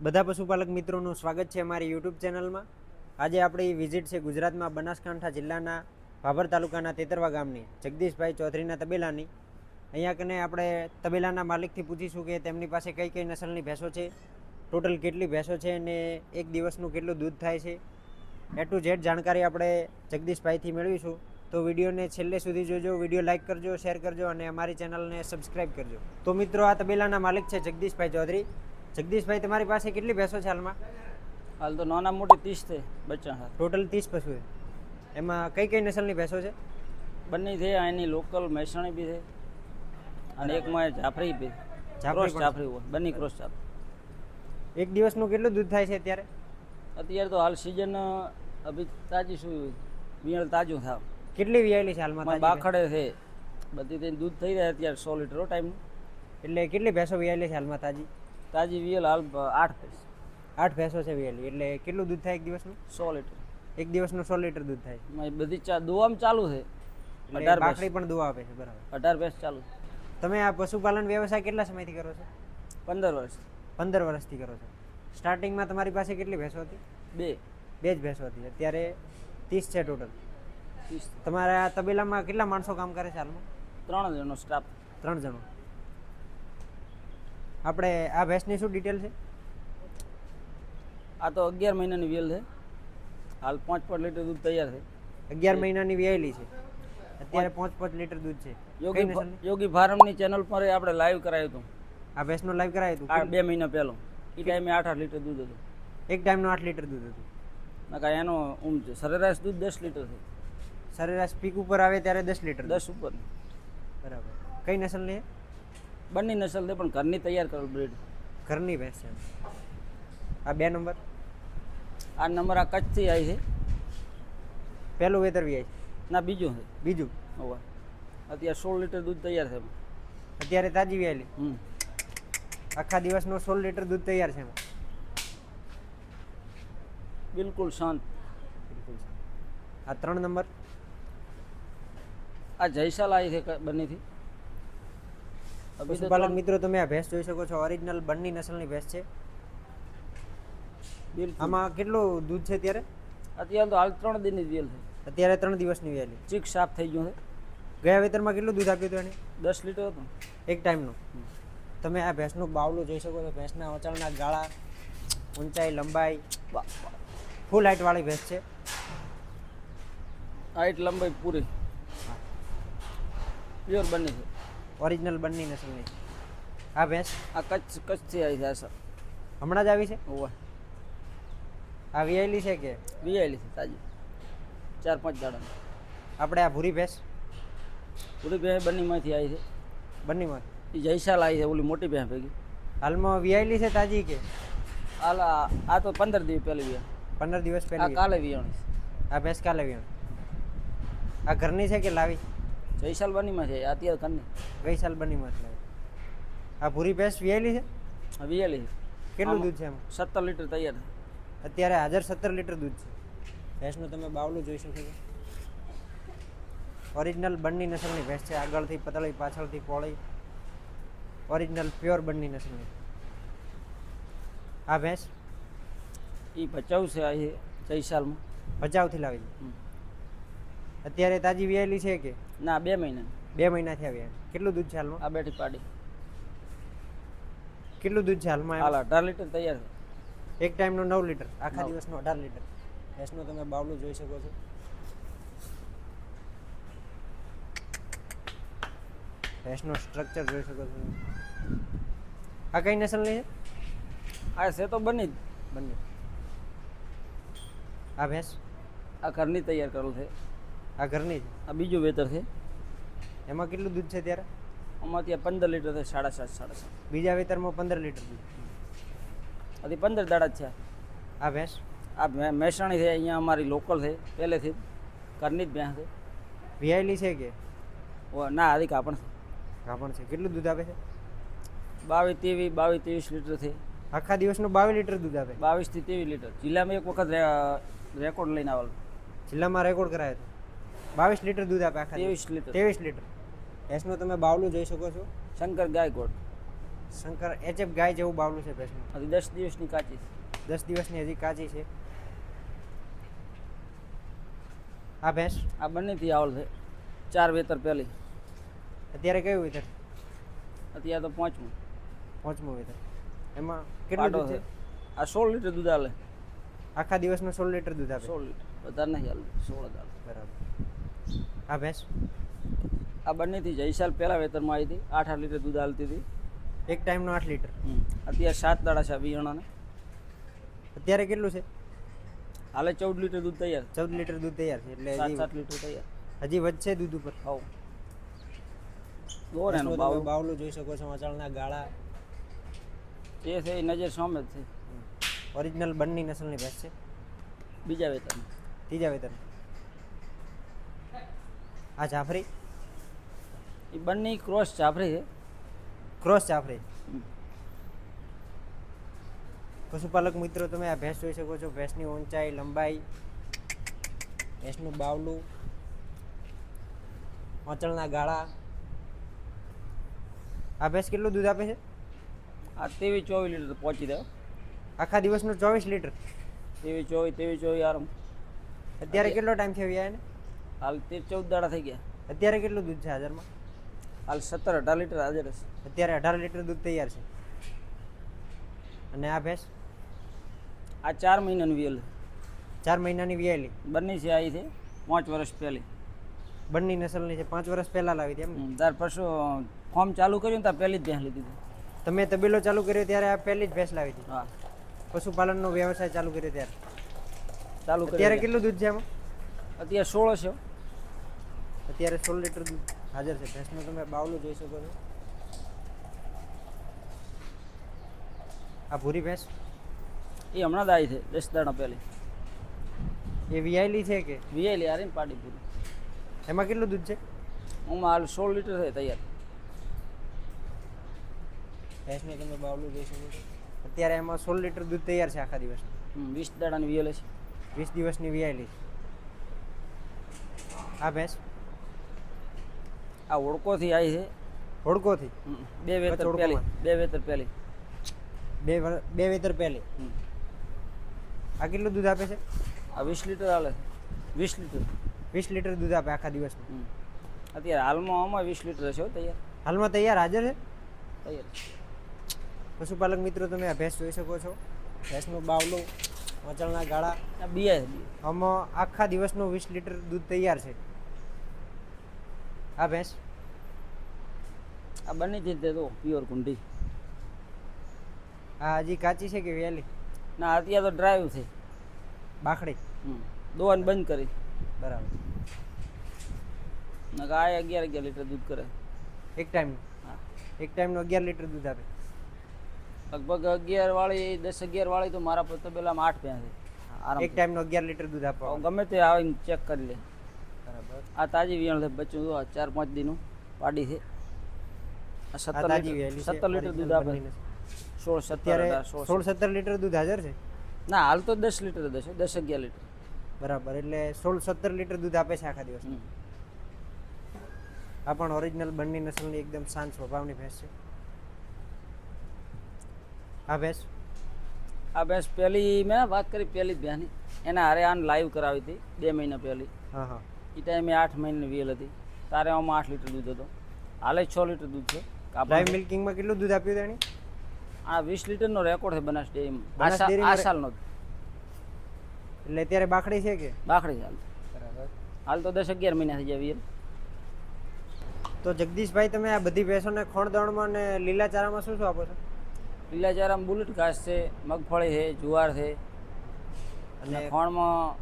બધા પશુપાલક મિત્રોનું સ્વાગત છે અમારી યુટ્યુબ ચેનલમાં. આજે આપણી વિઝિટ છે ગુજરાતમાં બનાસકાંઠા જિલ્લાના ભાભર તાલુકાના તેતરવા ગામની જગદીશભાઈ ચૌધરીના તબેલાની. અહીંયા કને આપણે તબેલાના માલિકથી પૂછીશું કે તેમની પાસે કઈ કઈ નસલની ભેંસો છે, ટોટલ કેટલી ભેંસો છે અને એક દિવસનું કેટલું દૂધ થાય છે. એ ટુ ઝેડ જાણકારી આપણે જગદીશભાઈથી મેળવીશું. તો વિડીયોને છેલ્લે સુધી જોજો, વિડીયો લાઇક કરજો, શેર કરજો અને અમારી ચેનલને સબસ્ક્રાઈબ કરજો. તો મિત્રો, આ તબેલાના માલિક છે જગદીશભાઈ ચૌધરી. જગદીશભાઈ, તમારી પાસે કેટલી ભેંસો છે હાલમાં? હાલ તો નાના મોટી 30 છે બચ્ચા. ટોટલ 30 પશુ છે. એમાં કઈ કઈ નસલની ભેંસો છે? બંને છે, અહીંની લોકલ મહેસાણી બી છે અને એકમાં જાફરી બી. જાફરી પણ જાફરી હોય, બંને ક્રોસ જાફરી. એક દિવસનું કેટલું દૂધ થાય છે અત્યારે? અત્યારે તો હાલ સિઝન અભી તાજી શું વિયળ તાજું થાવ. કેટલી વિયાયેલી છે હાલમાં? તાજી બાખડે છે બધી થઈને દૂધ થઈ જાય અત્યારે 100 લીટર ટાઈમ. એટલે કેટલી ભેંસો વિયાયેલી છે હાલમાં તાજી? તાજી વિયલ હાલ 8 ભેંસ. 8 ભેંસો છે વિયાયેલી. એટલે કેટલું દૂધ થાય એક દિવસનું? 100 લીટર. એક દિવસનું 100 લીટર દૂધ થાય. બધી દોવામાં ચાલુ છે. 18 બાકડી પણ દુવા આપે છે. બરાબર. 18 ભેંસ ચાલુ. તમે આ પશુપાલન વ્યવસાય કેટલા સમયથી કરો છો? 15 વર્ષ. 15 વર્ષથી કરો છો. સ્ટાર્ટિંગમાં તમારી પાસે કેટલી ભેંસો હતી? બે જ ભેંસો હતી. અત્યારે 30 છે ટોટલ. તમારા તબેલામાં કેટલા માણસો કામ કરે છે હાલમાં? 3 જણનો સ્ટાફ. 3 જણો. આપણે આ ભેંસની શું ડિટેલ છે? આ તો 11 મહિનાની વેલ છે. હાલ 5 લીટર દૂધ તૈયાર છે. 11 મહિનાની વિયાયેલી છે. અત્યારે 5 લીટર દૂધ છે. યોગી ફાર્મની ચેનલ પર આપણે લાઈવ કરાયું હતું. આ ભેંસનું લાઈવ કરાયું હતું? 2 મહિના પહેલો. એ ટાઈમે 8 લીટર દૂધ હતું. એક ટાઈમનું 8 લીટર દૂધ હતું. નકા એનો સરેરાશ દૂધ 10 લીટર છે. સરેરાશ પીક ઉપર આવે ત્યારે 10 લીટર? 10 ઉપર. બરાબર. કઈ નસલની છે? બંને નસલ છે પણ ઘરની તૈયાર કરેલ બ્રીડ. ઘરની ભેંસ છે. આ 2 નંબર? આ નંબર આ કચ્છથી આવી છે. પહેલું વેતર વી આવી? ના, બીજું છે. બીજું? હોવા. અત્યારે 16 લીટર દૂધ તૈયાર છે. અત્યારે તાજી વિયાયેલી? આખા દિવસનો 16 લીટર દૂધ તૈયાર છે. બિલકુલ શાંત. આ 3 નંબર? આ જયસાલ આવી છે બંનેથી. પશુપાલક મિત્રો, તમે આ ભેંસ જોઈ શકો છો. ઓરિજિનલ બંની નસલની ભેંસ છે. આમાં કેટલું દૂધ છે અત્યારે? અત્યારે તો હાલ 3 દિનની વેલ છે. અત્યારે 3 દિવસની વેલી. ચીક સાફ થઈ ગયું છે. ગયા વેતરમાં કેટલું દૂધ આપ્યું હતું એને? 10 લીટર હતું એક ટાઈમનું. તમે આ ભેંસનું બાવલું જોઈ શકો છો. ભેંસના ઓચાળના ગાળા, ઊંચાઈ, લંબાઈ, ફૂલ હાઈટ વાળી ભેંસ છે. હાઈટ લંબાઈ પૂરી. પ્યોર બની છે. ઓરિજિનલ બંની નસલની. આ ભેંસ આ કચ્છથી આવી છે. આ સર હમણાં જ આવી છે? હોવા. આ વિયાયેલી છે કે? વિયાયેલી છે તાજી. 4-5 દાડા. આપણે આ ભૂરી ભેંસ? પૂરી ભેંસ બંનેમાંથી આવી છે. બંનેમાં? એ જયસાલ આવી છે, ઓલી મોટી ભેંસ ભેગી. હાલમાં વિયાયેલી છે તાજી કે? હાલ આ તો 15 દિવસ પહેલી વિયા. 15 દિવસ આ પહેલી? કાલે વિયાણી છે. આ ભેંસ કાલે વિયાણી? આ ઘરની છે કે લાવી? જયસાલ બંનેમાં છે. અત્યારે કરની ગઈ સાલ બંનેમાં લાવી. આ ભૂરી ભેંસ વિયાયેલી છે? વિયાયેલી છે. કેટલું દૂધ છે એમાં? 17 લીટર તૈયાર છે. અત્યારે હાજર 17 લીટર દૂધ છે. ભેંસનું તમે બાવલું જોઈ શકો છો. ઓરિજિનલ બંની નસલની ભેંસ છે. આગળથી પતળી, પાછળથી પહોળી. ઓરિજિનલ પ્યોર બંની નસલની. આ ભેંસ એ ભચાઉ છે. આ જયસાલમાં ભચાઉથી લાવી છે. અત્યારે તાજી વિયાયેલી છે કે? ના, 2 મહિના. 2 મહિનાથી આવી. કેટલું દૂધ છે હાલમાં? આ બેઠી પાડી. કેટલું દૂધ છે હાલમાં? હાલ 18 લીટર તૈયાર છે. એક ટાઈમનો 9 લીટર. આખા દિવસનો 18 લીટર. ભેંસનું તમે બાવલું જોઈ શકો છો. ભેંસનું સ્ટ્રક્ચર જોઈ શકો છો. આ કઈ નસલની છે? આ છે તો બની જ. બંને. આ ભેંસ? આ ઘરની તૈયાર કરેલ છે. આ ઘરની છે. આ બીજું વેતર છે. એમાં કેટલું દૂધ છે ત્યારે? આમાં ત્યાં 15 લીટર છે. 7.5. બીજા વેતરમાં 15 લીટર દૂધ. હજી 15 દાડા જ છે. આ ભેંસ? આ મહેસાણી છે. અહીંયા અમારી લોકલ છે પહેલેથી. ઘરની જ ભેંસ છે. વિયાયેલી છે કે? ના, હજી કાપણ છે. કાપણ છે. કેટલું દૂધ આપે છે? 22-23 લીટર છે. આખા દિવસનું 22 લીટર દૂધ આપે? 22 થી 23 લીટર. જિલ્લામાં એક વખત રેકોર્ડ લઈને આવેલો. જિલ્લામાં રેકોર્ડ કરાયો હતો. 22 લીટર દૂધ આપે આખા? 23 લીટર. 23 લીટર. ભેંસનું તમે બાવલું જોઈ શકો છો. શંકર ગાયકોટ. શંકર એચએફ ગાય જેવું બાવલું છે ભેંસનું. હજી 10 દિવસની કાચી છે. 10 દિવસની હજી કાચી છે. આ ભેંસ આ બંનેથી આવલ છે. 4 વેતર પહેલી. અત્યારે કયું વેતર? અત્યારે તો 5મું. 5મું વેતર. એમાં કેટલું પાડો દૂધ છે. છે? આ 16 લીટર દૂધ આલે. આખા દિવસનું 16 લીટર દૂધ આપે. 16 લીટર વધારે નહીં આલે, 16 જ આલે. બરાબર. આ ભેંસ આ બંનેથી જઈ સાલ પહેલા વેતરમાં આવી હતી. 8 લીટર દૂધ આલતી હતી. એક ટાઈમનો 8 લીટર. અત્યારે 7 દાડા છે વિયાણાને. અત્યારે કેટલું છે? હાલે 14 લીટર દૂધ તૈયાર. 14 લીટર દૂધ તૈયાર છે. એટલે 7 લીટર તૈયાર. હજી વધશે દૂધ ઉપર. હવ દોર એનો ભેંસનું તમે બાવલું જોઈ શકો છો. અચાળના ગાળા એ છે એ નજર સામે જ છે. ઓરિજિનલ બંની નસલની ભેંસ છે. બીજા વેતરમાં. ત્રીજા વેતર. આ જાફરી એ બંને ક્રોસ જાફરી છે. ક્રોસ જાફરી. પશુપાલક મિત્રો તમે આ ભેંસ જોઈ શકો છો. ભેંસની ઊંચાઈ, લંબાઈ, ભેંસનું બાવલું, ઓચળના ગાળા. આ ભેંસ કેટલું દૂધ આપે છે? આ 23-24 લીટર પહોંચી દે. આખા દિવસનું 24 લીટર. 23-24 આરામ. અત્યારે કેટલો ટાઈમ થયો વ્યાય ને? હાલ 13-14 દાડા થઈ ગયા. અત્યારે કેટલું દૂધ છે હાજરમાં? હાલ 17-18 લીટર હાજર હશે. અત્યારે 18 લીટર દૂધ તૈયાર છે. અને આ ભેંસ આ 4 મહિનાની વેલ. 4 મહિનાની વિયાયેલી. બંને છે આવી છે 5 વર્ષ પહેલી. બંની નસલની છે. 5 વર્ષ પહેલા લાવી હતી એમ ને? તાર પરસું ફોર્મ ચાલુ કર્યું ને ત્યાં પહેલી જ ભેંસ લીધી હતી. તમે તબેલો ચાલુ કર્યો ત્યારે આ પહેલી જ ભેંસ લાવી હતી? હા પશુપાલનનો વ્યવસાય ચાલુ કર્યો ત્યારે. ચાલુ અત્યારે કરી. કેટલું દૂધ છે એમાં? અત્યારે 16 છે. અત્યારે 16 લીટર દૂધ હાજર છે. ભેંસનું તમે બાવલું જોઈ શકો છો. આ ભૂરી ભેંસ એ હમણાં જ આવી છે 10 દાડા પહેલી. એ વિયાયેલી છે કે? વીએલી હારી ને પાડી પૂરી. એમાં કેટલું દૂધ છે? આમાં હાલ 16 લીટર છે તૈયાર. ભેંસને તમે બાવલું જોઈ શકો છો. અત્યારે એમાં 16 લીટર દૂધ તૈયાર છે આખા દિવસ. 20 દાડાની વીએલે છે. 20 દિવસની વિયાયેલી. આ ભેંસ આ ઓળકોથી આવી છે. હોડકોથી 2 વેતર ઓળકોમાં. પહેલી. 2 વેતર પહેલી. બે વેતર પહેલી. આ કેટલું દૂધ આપે છે? આ 20 લીટર હાલે. 20 લીટર. 20 લીટર દૂધ આપે આખા દિવસમાં. અત્યારે હાલમાં આમાં 20 લીટર છે હો તૈયાર. હાલમાં તૈયાર હાજર છે. તૈયાર. પશુપાલક મિત્રો તમે આ ભેંસ જોઈ શકો છો. ભેંસનું બાવલું, ઓચળના ગાળા. આ બિયા છે. આમાં આખા દિવસનું 20 લીટર દૂધ તૈયાર છે. આ ભેંસ આ બંને જ રીતે તો પ્યોર કુંડી. આ હજી કાચી છે કે વેલી? ના અત્યારે તો ડ્રાઈવ છે. બાખડી. દોવાનું બંધ કરી. બરાબર. નકર આ 11 લીટર દૂધ કરે. એક ટાઈમનું? હા. એક ટાઈમનું 11 લીટર દૂધ આપે. લગભગ 11 વાળી 10-11 વાળી તો મારા તબેલામાં 8 ભેંસ છે. આરામ. એક ટાઈમનું 11 લીટર દૂધ આપવા. ગમે તે આવીને ચેક કરી લે. બરાબર. આ તાજી વિયાણ છે બચ્ચું જો 4-5 દીનું પાડી છે. આ આ 17 તાજી લીટર વેલી છે. 17 લીટર દૂધ આપે. 16-17 અત્યારે 16. 16-17 લીટર દૂધ હાજર છે. ના હાલ તો 10 લીટર જ હશે. 10-11 લીટર. બરાબર. એટલે 16-17 લીટર દૂધ આપે છે આખા દિવસ. આ પણ ઓરિજિનલ બંની નસલની એકદમ શાંત સ્વભાવની ભેંસ છે. આ ભેંસ આ ભેંસ પહેલી મેં વાત કરી પહેલી જ ભેંસની. એના હારે આને લાઈવ કરાવી હતી 2 મહિના પહેલી. હા હા. એ ટાઈમે 8 મહિનાની વેલ હતી. તારે આમાં 8 લીટર દૂધ હતો. હાલે 6 લીટર દૂધ છે. લાઈવ મિલ્કિંગમાં કેટલું દૂધ આપ્યું હતું એણે? આ 20 લીટરનો રેકોર્ડ છે બનાસ ડેરીમાં. બનાસ ડેરીમાં આ સાલનો જ. એટલે અત્યારે બાખડી છે કે? બાખડી હાલ. બરાબર. હાલ તો 10-11 મહિના થઈ ગયા વેલ. તો જગદીશભાઈ તમે આ બધી ભેંસોને ખોણ દળમાં ને લીલા ચારામાં શું શું આપો છો? લીલા ચારામાં બુલેટ ઘાસ છે, મગફળી છે, જુવાર છે અને ખોણમાં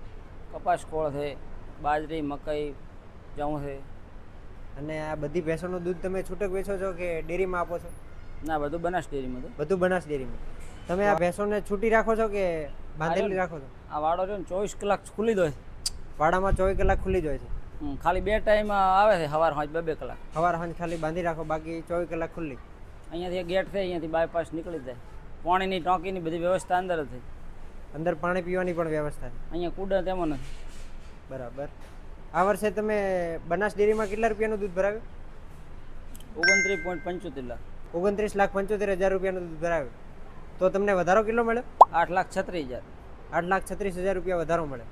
કપાસ ખોળ છે, બાજરી, મકાઈ, જવું છે. અને આ બધી ભેંસોનું દૂધ તમે છૂટક વેચો છો કે ડેરીમાં આપો છો? ના બધું બનાસ ડેરીમાં તો. બધું બનાસ ડેરીમાં. તમે આ ભેંસોને છૂટી રાખો છો કે બાંધેલી રાખો છો? આ વાડો છે ને 24 કલાક ખુલ્લી જ હોય. વાડામાં 24 કલાક ખુલ્લી જ હોય છે. ખાલી 2 ટાઈમ આવે છે સવાર સાંજ 2-2 કલાક. સવાર સાંજ ખાલી બાંધી રાખો, બાકી 24 કલાક ખુલ્લી. અહીંયાથી ગેટ છે, અહીંયાથી બાયપાસ નીકળી જાય. પાણીની ટાંકીની બધી વ્યવસ્થા અંદર જ છે. અંદર પાણી પીવાની પણ વ્યવસ્થા છે. અહીંયા કુડા તેમાં નથી. બરાબર. આ વર્ષે તમે બનાસ ડેરીમાં કેટલા રૂપિયાનું દૂધ ભરાવ્યું? 29.75 લાખ. 29,75,000 રૂપિયાનું દૂધ ભરાવ્યું તો તમને વધારો કેટલો મળ્યો? 8,36,000. 8,36,000 રૂપિયા વધારો મળે.